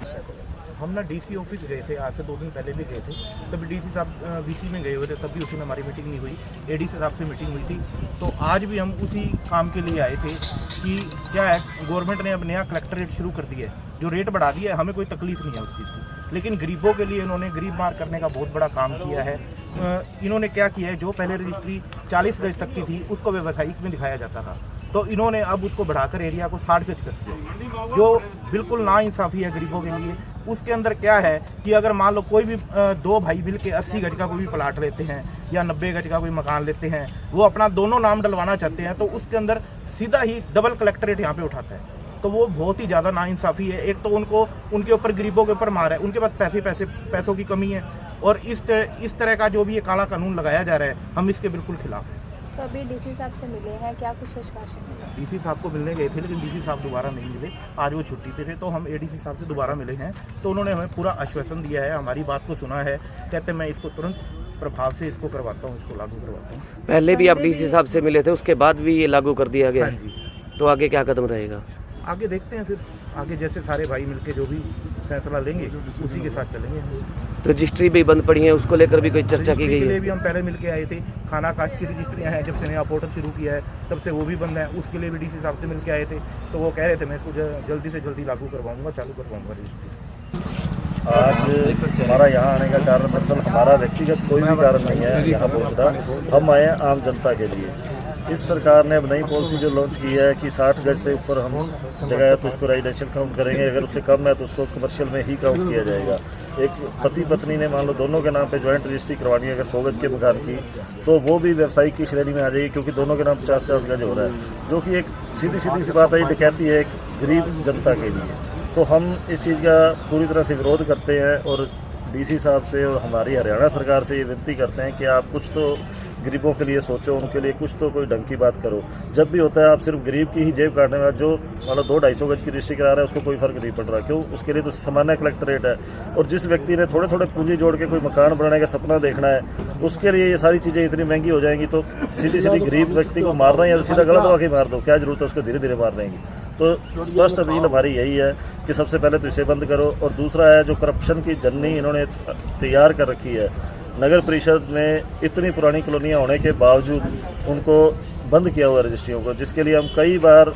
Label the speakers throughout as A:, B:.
A: समस्या को?
B: हम ना डीसी ऑफिस गए थे, आज से 2 दिन पहले भी गए थे, तब डीसी साहब वीसी में गए हुए थे, तब भी उसी में हमारी मीटिंग नहीं हुई, एडीसी साहब से मीटिंग हुई थी। तो आज भी हम उसी काम के लिए आए थे कि क्या है, गवर्नमेंट ने अब नया कलेक्टरेट शुरू कर दिया है, जो रेट बढ़ा दिया है, हमें कोई तकलीफ नहीं है उस चीज़ की, लेकिन गरीबों के लिए इन्होंने गरीब मार करने का बहुत बड़ा काम किया है। इन्होंने क्या किया है, जो पहले रजिस्ट्री 40 गज तक की थी उसको व्यावसायिक में दिखाया जाता था, तो इन्होंने अब उसको बढ़ाकर एरिया को 60 गज कर दिया, जो बिल्कुल नाइंसाफ़ी है गरीबों के लिए। उसके अंदर क्या है कि अगर मान लो कोई भी 2 भाई मिल के 80 गज का कोई भी प्लाट लेते हैं या 90 गज का कोई मकान लेते हैं, वो अपना दोनों नाम डलवाना चाहते हैं, तो उसके अंदर सीधा ही डबल कलेक्टरेट यहाँ पे उठाता है, तो वो बहुत ही ज़्यादा नाइंसाफ़ी है। एक तो उनको उनके ऊपर गरीबों के ऊपर मार है, उनके पास पैसों की कमी है, और इस तरह का जो भी ये काला कानून लगाया जा रहा है, हम इसके बिल्कुल खिलाफ हैं।
A: तो अभी डीसी साहब से मिले हैं, क्या कुछ आश्वासन मिला?
B: डीसी साहब को मिलने गए थे, लेकिन डीसी साहब दोबारा नहीं मिले, आज वो छुट्टी पे थे, तो हम एडीसी साहब से दोबारा मिले हैं, तो उन्होंने हमें पूरा आश्वासन दिया है, हमारी बात को सुना है, कहते मैं इसको तुरंत प्रभाव से इसको करवाता हूँ, इसको लागू करवाता हूँ।
C: पहले भी आप डीसी साहब से मिले थे, उसके बाद भी ये लागू कर दिया गया?
B: हाँ जी।
C: तो आगे क्या कदम रहेगा?
B: आगे देखते हैं, फिर आगे जैसे सारे भाई मिलके जो भी फैसला लेंगे उसी के साथ चलेंगे।
C: रजिस्ट्री भी बंद पड़ी है, उसको लेकर भी कोई चर्चा की गई
B: है?
C: है?
B: भी हम पहले मिलके आए थे, खाना कास्ट की रजिस्ट्रियाँ हैं, जब से नया पोर्टल शुरू किया है तब से वो भी बंद है, उसके लिए भी डीसी साहब से मिलके आए थे, तो वो कह रहे थे मैं इसको जल्दी से जल्दी लागू करवाऊंगा, चालू करवाऊंगा रजिस्ट्री।
D: आज हमारा यहाँ आने का कारण दरअसल हमारा व्यक्तिगत कोई भी कारण नहीं है यहाँ पहुँचना, हम आए हैं आम जनता के लिए। इस सरकार ने अब नई पॉलिसी जो लॉन्च की है कि 60 गज से ऊपर हम जगह है तो उसको रेजिडेंशियल काउंट करेंगे, अगर उससे कम है तो उसको कमर्शियल में ही काउंट किया जाएगा। एक पति पत्नी ने मान लो दोनों के नाम पे ज्वाइंट रजिस्ट्री करवानी है अगर 100 गज के मकान की, तो वो भी व्यवसायिक की श्रेणी में आ जाएगी, क्योंकि दोनों के नाम 50-50 गज हो रहा है, जो कि एक सीधी सी बात है, ये डकैती है एक गरीब जनता के लिए। तो हम इस चीज़ का पूरी तरह से विरोध करते हैं और डीसी साहब से और हमारी हरियाणा सरकार से ये विनती करते हैं कि आप कुछ तो गरीबों के लिए सोचो, उनके लिए कुछ तो कोई ढंग की बात करो। जब भी होता है आप सिर्फ गरीब की ही जेब काटने में, जो मतलब 200-250 गज की रजिस्ट्री करा रहा है उसको कोई फर्क नहीं पड़ रहा, क्यों? उसके लिए तो सामान्य कलेक्टरेट है, और जिस व्यक्ति ने थोड़े थोड़े पूंजी जोड़ के कोई मकान बनाने का सपना देखना है, उसके लिए ये सारी चीज़ें इतनी महंगी हो जाएंगी, तो सीधी गरीब व्यक्ति को मारना है या सीधा गलत वाकई मार दो, क्या जरूरत है उसको धीरे धीरे मारने की। तो स्पष्ट अपील हमारी यही है कि सबसे पहले तो इसे बंद करो, और दूसरा है जो करप्शन की जननी इन्होंने तैयार कर रखी है, नगर परिषद में इतनी पुरानी कॉलोनियाँ होने के बावजूद उनको बंद किया हुआ रजिस्ट्रियों को, जिसके लिए हम कई बार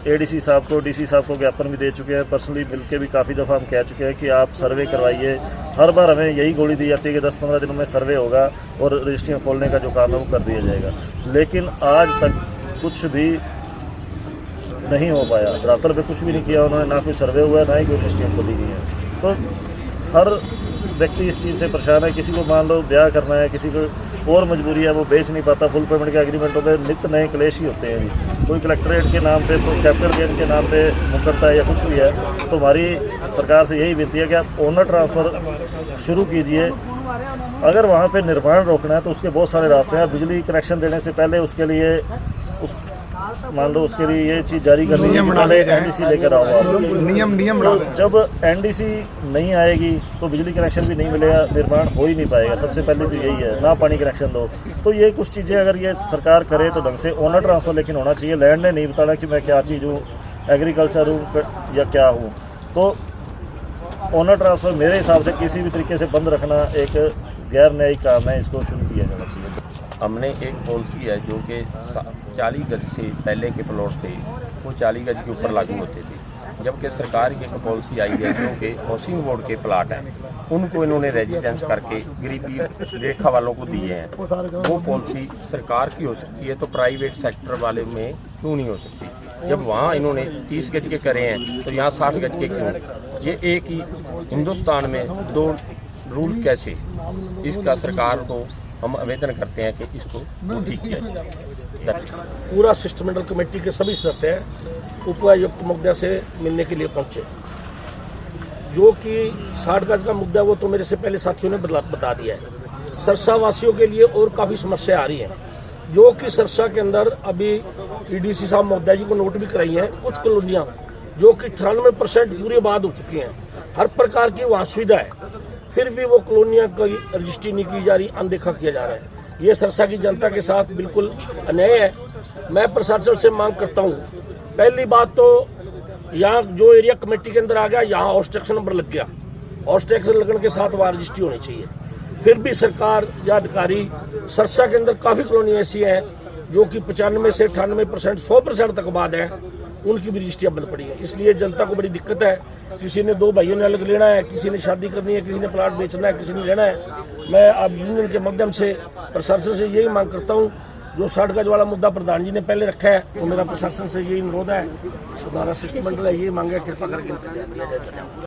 D: एडीसी साहब को, डीसी साहब को ज्ञापन भी दे चुके हैं, पर्सनली मिलकर भी काफ़ी दफ़ा हम कह चुके हैं कि आप सर्वे करवाइए। हर बार हमें यही गोली दी जाती है कि 10-15 दिनों में सर्वे होगा और रजिस्ट्रियाँ खोलने का जो काम है वो कर दिया जाएगा, लेकिन आज तक कुछ भी नहीं हो पाया। धरातल पे कुछ भी नहीं किया उन्होंने, ना कोई सर्वे हुआ है, ना ही कोई रजिस्ट्रियाँ खोली गई हैं। तो हर व्यक्ति इस चीज़ से परेशान है, किसी को मान लो ब्याह करना है, किसी को और मजबूरी है, वो बेच नहीं पाता, फुल पेमेंट के एग्रीमेंटों पे नित्य नए क्लेश ही होते हैं जी। कोई कलेक्ट्रेट के नाम पे, कोई कैपिटल गेन के नाम पे मुकरता है या कुछ भी है, तो हमारी सरकार से यही विनती है कि आप ओनर ट्रांसफ़र शुरू कीजिए। अगर वहाँ पे निर्माण रोकना है तो उसके बहुत सारे रास्ते हैं। बिजली कनेक्शन देने से पहले उसके लिए मान लो उसके लिए ये चीज़ जारी करनी है, पहले एनडीसी लेकर आओ आप, नियम तो जब एनडीसी नहीं आएगी तो बिजली कनेक्शन भी नहीं मिलेगा, निर्माण हो ही नहीं पाएगा। सबसे पहले तो यही है, ना पानी कनेक्शन दो। तो ये कुछ चीज़ें अगर ये सरकार करे तो ढंग से ओनर ट्रांसफ़र लेकिन होना चाहिए। लैंड ने नहीं बताना कि मैं क्या चीज़ हूँ, एग्रीकल्चर हूँ या क्या हूँ। तो ओनर ट्रांसफ़र मेरे हिसाब से किसी भी तरीके से बंद रखना एक गैर न्यायिक काम है, इसको शुरू किया जाना चाहिए।
E: हमने एक पॉलिसी है जो कि 40 गज से पहले के प्लॉट थे वो 40 गज के ऊपर लागू होते थे, जबकि सरकार की एक पॉलिसी आई है जो कि हाउसिंग बोर्ड के प्लाट हैं उनको इन्होंने रेजिडेंस करके गरीबी रेखा वालों को दिए हैं। वो पॉलिसी सरकार की हो सकती है तो प्राइवेट सेक्टर वाले में क्यों नहीं हो सकती? जब वहाँ इन्होंने 30 गज के करे हैं तो यहाँ 60 गज के क्यों? ये एक ही हिंदुस्तान में 2 रूल कैसे? इसका सरकार को हम आवेदन करते हैं कि इसको ठीक किया जाए।
F: पूरा सिस्टमेंटल कमेटी के सभी सदस्य उपायुक्त मुद्दा से मिलने के लिए पहुंचे, जो कि 60 गज का मुद्दा वो तो मेरे से पहले साथियों ने बता दिया है। सरसा वासियों के लिए और काफ़ी समस्या आ रही है, जो कि सरसा के अंदर अभी ईडीसी साहब महोदय जी को नोट भी कराई हैं। कुछ कॉलोनियाँ जो कि 98% पूरी आबाद हो चुकी हैं, हर प्रकार की वहाँ सुविधा है, फिर भी वो कॉलोनियाँ की रजिस्ट्री नहीं की जा रही, अनदेखा किया जा रहा है। ये सरसा की जनता के साथ बिल्कुल अन्याय है। मैं प्रशासन से मांग करता हूँ, पहली बात तो यहाँ जो एरिया कमेटी के अंदर आ गया, यहाँ हाउस टैक्स नंबर लग गया, हाउस टैक्स लगने के साथ वहाँ रजिस्ट्री होनी चाहिए। फिर भी सरकार या अधिकारी, सरसा के अंदर काफ़ी कॉलोनी ऐसी हैं जो कि 95 से 98%, 100% तक बाद है, उनकी भी रजिस्ट्रियाँ बंद पड़ी है। इसलिए जनता को बड़ी दिक्कत है। किसी ने 2 भाइयों ने अलग लेना है, किसी ने शादी करनी है, किसी ने प्लाट बेचना है, किसी ने लेना है। मैं अब यूनियन के माध्यम से प्रशासन से यही मांग करता हूँ, जो 60 गज वाला मुद्दा प्रधान जी ने पहले रखा है, तो मेरा प्रशासन से यही अनुरोध है, हमारा शिष्टमंडल है, यही मांग है, कृपा करके दिया जाए।